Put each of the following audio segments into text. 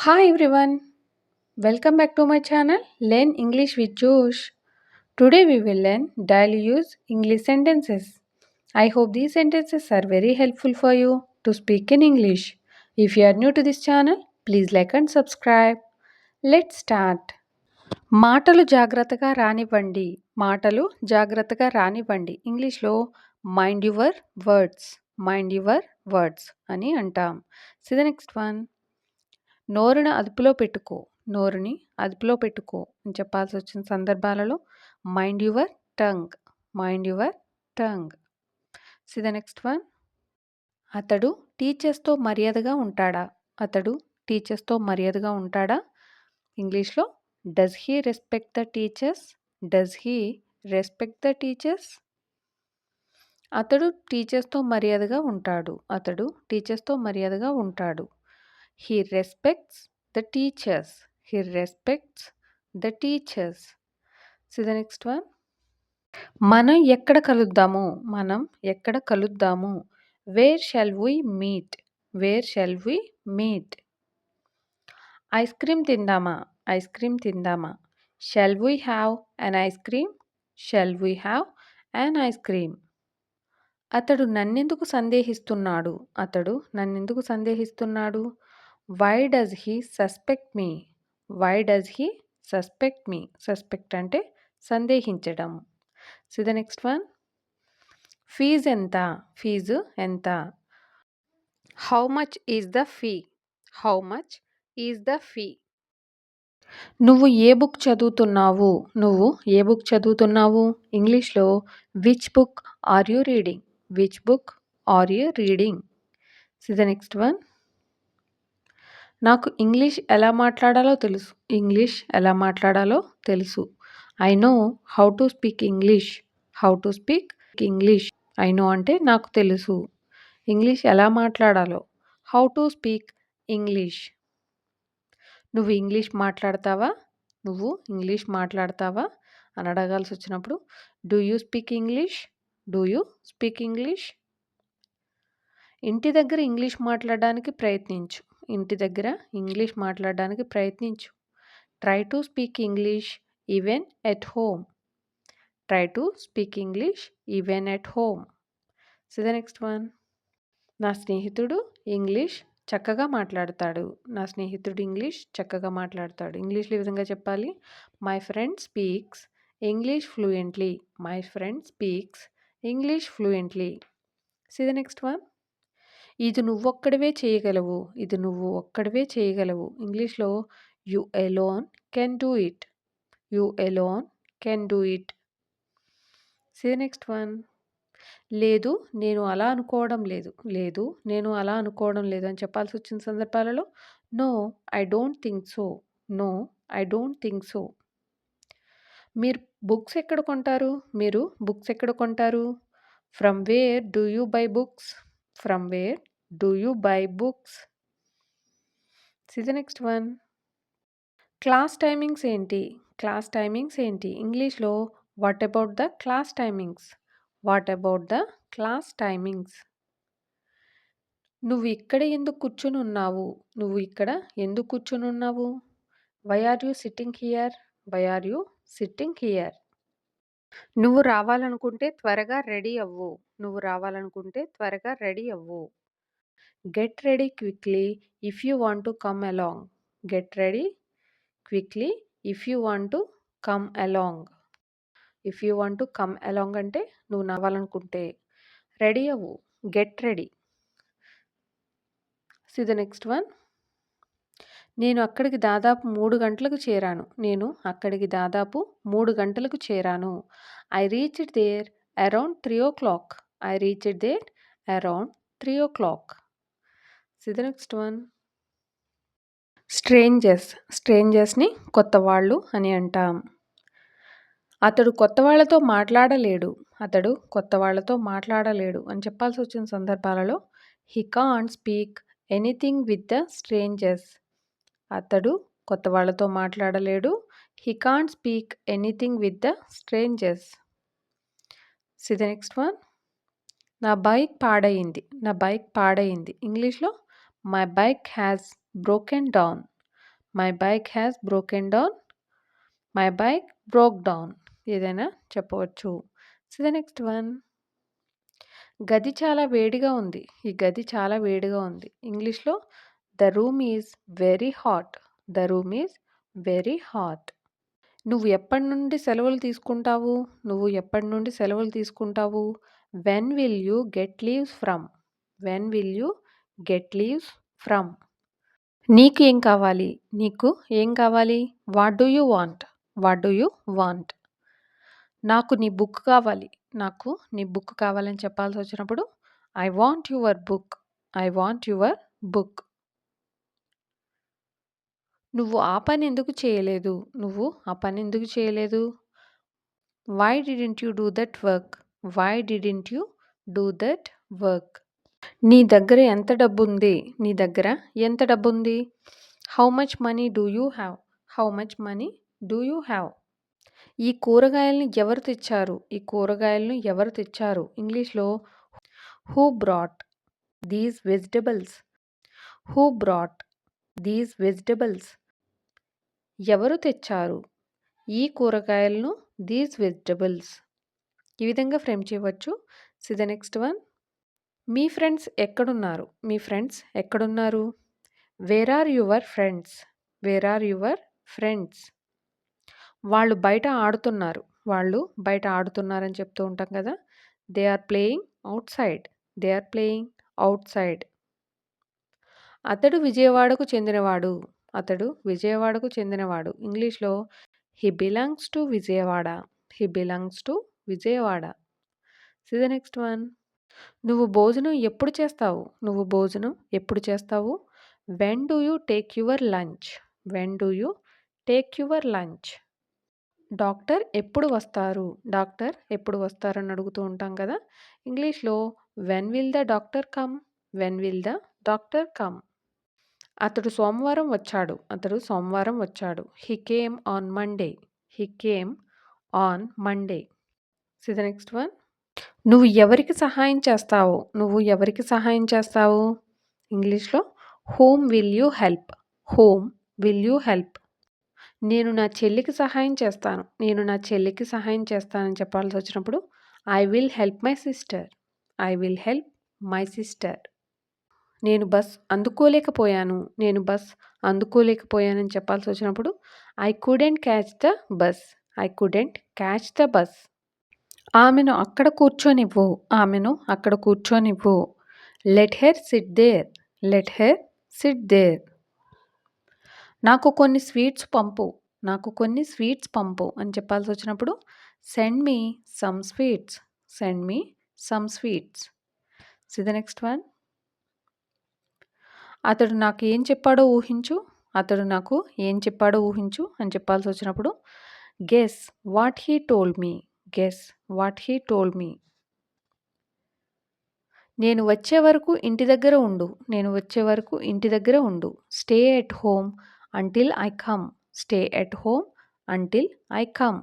Hi everyone, welcome back to my channel Learn English with Josh. Today we will learn daily use English sentences. I hope these sentences are very helpful for you to speak in English. If you are new to this channel, please like and subscribe. Let's start. మాటలు జాగ్రత్తగా రానివ్వండి. మాటలు జాగ్రత్తగా రానివ్వండి. ఇంగ్లీష్లో mind your words. Mind your words అని అంటాం. See the next one. నోరుని అదుపులో పెట్టుకో. నోరుని అదుపులో పెట్టుకో అని చెప్పాల్సి వచ్చిన సందర్భాలలో mind your tongue. Mind your tongue. See the next one. అతడు టీచర్స్తో మర్యాదగా ఉంటాడా. అతడు టీచర్స్తో మర్యాదగా ఉంటాడా. ఇంగ్లీష్లో does he respect the teachers. Does he respect the teachers. అతడు టీచర్స్తో మర్యాదగా ఉంటాడు. అతడు టీచర్స్తో మర్యాదగా ఉంటాడు. He respects the teachers. He respects the teachers. See the next one. మనం ఎక్కడ కలుద్దాము. మనం ఎక్కడ కలుద్దాము. Where shall we meet? Where shall we meet? Ice cream తిందామా. ఐస్ క్రీమ్ తిందామా. Shall we have an ice cream? Shall we have an ice cream? అతడు నన్నెందుకు సందేహిస్తున్నాడు. అతడు నన్నెందుకు సందేహిస్తున్నాడు. Why does he suspect me. Why does he suspect me. Suspect అంటే సందేహించడం. See the next one. Fees ఎంత. ఫీజు ఎంత. How much is the fee. How much is the fee. నువ్వు ఏ బుక్ చదువుతున్నావు. నువ్వు ఏ బుక్ చదువుతున్నావు. ఇంగ్లీష్లో which book are you reading. Which book are you reading. See the next one. నాకు ఇంగ్లీష్ ఎలా మాట్లాడాలో తెలుసు. ఇంగ్లీష్ ఎలా మాట్లాడాలో తెలుసు. I know how to speak English. How to speak English. I know అంటే నాకు తెలుసు. ఇంగ్లీష్ ఎలా మాట్లాడాలో. How to speak English. నువ్వు ఇంగ్లీష్ మాట్లాడతావా. నువ్వు ఇంగ్లీష్ మాట్లాడతావా అని అడగాల్సి వచ్చినప్పుడు do you speak English. Do you speak English. ఇంటి దగ్గర ఇంగ్లీష్ మాట్లాడడానికి ప్రయత్నించు. ఇంటి దగ్గర ఇంగ్లీష్ మాట్లాడడానికి ప్రయత్నించు. Try to speak English even at home. Try to speak English even at home. See the next one. నా స్నేహితుడు ఇంగ్లీష్ చక్కగా మాట్లాడతాడు. నా స్నేహితుడు ఇంగ్లీష్ చక్కగా మాట్లాడతాడు. ఇంగ్లీష్లో ఈ విధంగా చెప్పాలి. My friend speaks English fluently. My friend speaks English fluently. C the next one. ఇది నువ్వొక్కడివే చేయగలవు. ఇది నువ్వు ఒక్కడివే చేయగలవు. ఇంగ్లీష్లో you alone can do it. You alone can do it. C the next one. లేదు నేను అలా అనుకోవడం లేదు. లేదు నేను అలా అనుకోవడం లేదు అని చెప్పాల్సి వచ్చిన సందర్భాలలో no I don't think so. No I don't think so. మీరు బుక్స్ ఎక్కడ కొంటారు. మీరు బుక్స్ ఎక్కడ కొంటారు. From where do you buy books. From where do you buy books. See the next one. Class timings ఏంటి. క్లాస్ టైమింగ్స్ ఏంటి. ఇంగ్లీష్లో what about the class timings. What about the class timings. నువ్వు ఇక్కడ ఎందుకు కూర్చుని ఉన్నావు. నువ్వు ఇక్కడ ఎందుకు కూర్చుని ఉన్నావు. Why are you sitting here. Why are you sitting here. నువ్వు రావాలనుకుంటే త్వరగా రెడీ అవ్వు. నువ్వు రావాలనుకుంటే త్వరగా రెడీ అవ్వు. Get ready quickly if you want to come along. Get ready quickly if you want to come along. If you want to come along అంటే నువ్వు రావాలనుకుంటే. రెడీ అవ్వు. Get ready. C the next one. నేను అక్కడికి దాదాపు 3 గంటలకు చేరాను. నేను అక్కడికి దాదాపు 3 గంటలకు చేరాను. I reached there around 3 o'clock. I reached there around 3 o'clock. See the next one. Strangers. స్ట్రేంజర్స్ని కొత్త వాళ్ళు అని అంటాం. అతడు కొత్త వాళ్ళతో మాట్లాడలేడు. అతడు కొత్త వాళ్ళతో మాట్లాడలేడు అని చెప్పాల్సి వచ్చిన సందర్భాలలో he can't speak anything with the strangers. అతడు కొత్త వాళ్ళతో మాట్లాడలేడు. He can't speak anything with the strangers. See the next one. నా బైక్ పాడైంది. నా బైక్ పాడైంది. ఇంగ్లీష్లో my bike has broken down. My bike has broken down. My bike broke down. ఏదైనా చెప్పవచ్చు. So the next one. గది చాలా వేడిగా ఉంది. ఈ గది చాలా వేడిగా ఉంది. ఇంగ్లీష్‌లో the room is very hot. The room is very hot. నువ్వు ఎప్పటి నుండి సెలవులు తీసుకుంటావు? నువ్వు ఎప్పటి నుండి సెలవులు తీసుకుంటావు? When will you get leaves from? When will you get leaves from? నీకు ఏం కావాలి? నీకు ఏం కావాలి? What do you want? What do you want? నాకు నీ బుక్ కావాలి. నాకు నీ బుక్ కావాలని చెప్పాల్సొచ్చినప్పుడు I want your book. I want your book. నువ్వు ఆ పని ఎందుకు చేయలేదు? నువ్వు ఆ పని ఎందుకు చేయలేదు? Why didn't you do that work? Why didn't you do that work? నీ దగ్గర ఎంత డబ్బుంది? నీ దగ్గర ఎంత డబ్బుంది? How much money do you have? How much money do you have? ఈ కూరగాయల్ని ఎవరు తెచ్చారు? ఈ కూరగాయలను ఎవరు తెచ్చారు? ఇంగ్లీష్‌లో who brought these vegetables? Who brought these vegetables? ఎవరు తెచ్చారు ఈ కూరగాయలను? These vegetables. ఈ విధంగా ఫ్రేమ్ చేయవచ్చు. See the next one. మీ ఫ్రెండ్స్ ఎక్కడున్నారు? మీ ఫ్రెండ్స్ ఎక్కడున్నారు? Where are your friends? Where are your friends? వాళ్ళు బయట ఆడుతున్నారు. వాళ్ళు బయట ఆడుతున్నారని చెప్తూ ఉంటాం కదా! They are playing outside. They are playing outside. అతడు విజయవాడకు చెందినవాడు. అతడు విజయవాడకు చెందినవాడు. ఇంగ్లీష్‌లో he belongs to Vijayawada. He belongs to Vijayawada. See the next one. నువ్వు భోజనం ఎప్పుడు చేస్తావు? నువ్వు భోజనం ఎప్పుడు చేస్తావు? When do you take your lunch? When do you take your lunch? Doctor ఎప్పుడు వస్తారు? డాక్టర్ ఎప్పుడు వస్తారని అడుగుతూ ఉంటాం కదా! ఇంగ్లీష్‌లో when will the doctor come? When will the doctor come? అతడు సోమవారం వచ్చాడు. అతడు సోమవారం వచ్చాడు. హి came on Monday. He came on Monday. C the next one. నువ్వు ఎవరికి సహాయం చేస్తావు? నువ్వు ఎవరికి సహాయం చేస్తావు? ఇంగ్లీష్‌లో whom will you help? Whom will you help? నేను నా చెల్లికి సహాయం చేస్తాను. నేను నా చెల్లికి సహాయం చేస్తానని చెప్పాల్సొచ్చినప్పుడు I will help my sister. I will help my sister. నేను బస్ అందుకోలేకపోయాను. నేను బస్ అందుకోలేకపోయానని చెప్పాల్సొచ్చినప్పుడు I couldn't catch the bus. I couldn't catch the bus. ఆమెను అక్కడ కూర్చోనివ్వు. ఆమెను అక్కడ కూర్చోనివ్వు. Let her sit there. Let her sit there. నాకు కొన్ని స్వీట్స్ పంపు. నాకు కొన్ని స్వీట్స్ పంపు అని చెప్పాల్సొచ్చినప్పుడు send me some sweets. Send me some sweets. See the next one. అతడు నాకు ఏం చెప్పాడో ఊహించు. అతడు నాకు ఏం చెప్పాడో ఊహించు అని చెప్పాల్సొచ్చినప్పుడు guess what he told me. Guess what he told me. నేను వచ్చే వరకు ఇంటి దగ్గర ఉండు. నేను వచ్చే వరకు ఇంటి దగ్గర ఉండు. Stay at home until I come. Stay at home until I come.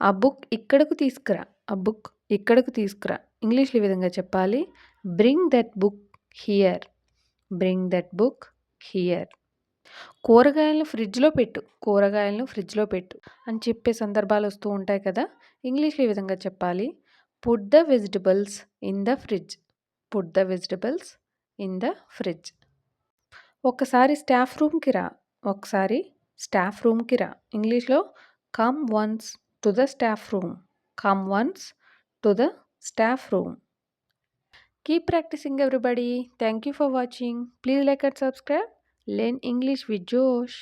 ఆ బుక్ ఇక్కడకు తీసుకురా. ఆ బుక్ ఇక్కడకు తీసుకురా. ఇంగ్లీష్‌లో ఈ విధంగా చెప్పాలి. Bring that book here. Bring that book here. కూరగాయలను ఫ్రిడ్జ్‌లో పెట్టు. కూరగాయలను ఫ్రిడ్జ్‌లో పెట్టు అని చెప్పే సందర్భాలు వస్తూ ఉంటాయి కదా! ఇంగ్లీష్‌లో ఈ విధంగా చెప్పాలి. Put the vegetables in the fridge. Put the vegetables in the fridge. ఒక్కసారి స్టాఫ్ రూమ్‌కి రా. ఒకసారి స్టాఫ్ రూమ్‌కి రా. ఇంగ్లీష్‌లో come once to the staff room. Come once to the staff room. Keep practicing everybody. Thank you for watching. Please like and subscribe. Learn English with Josh.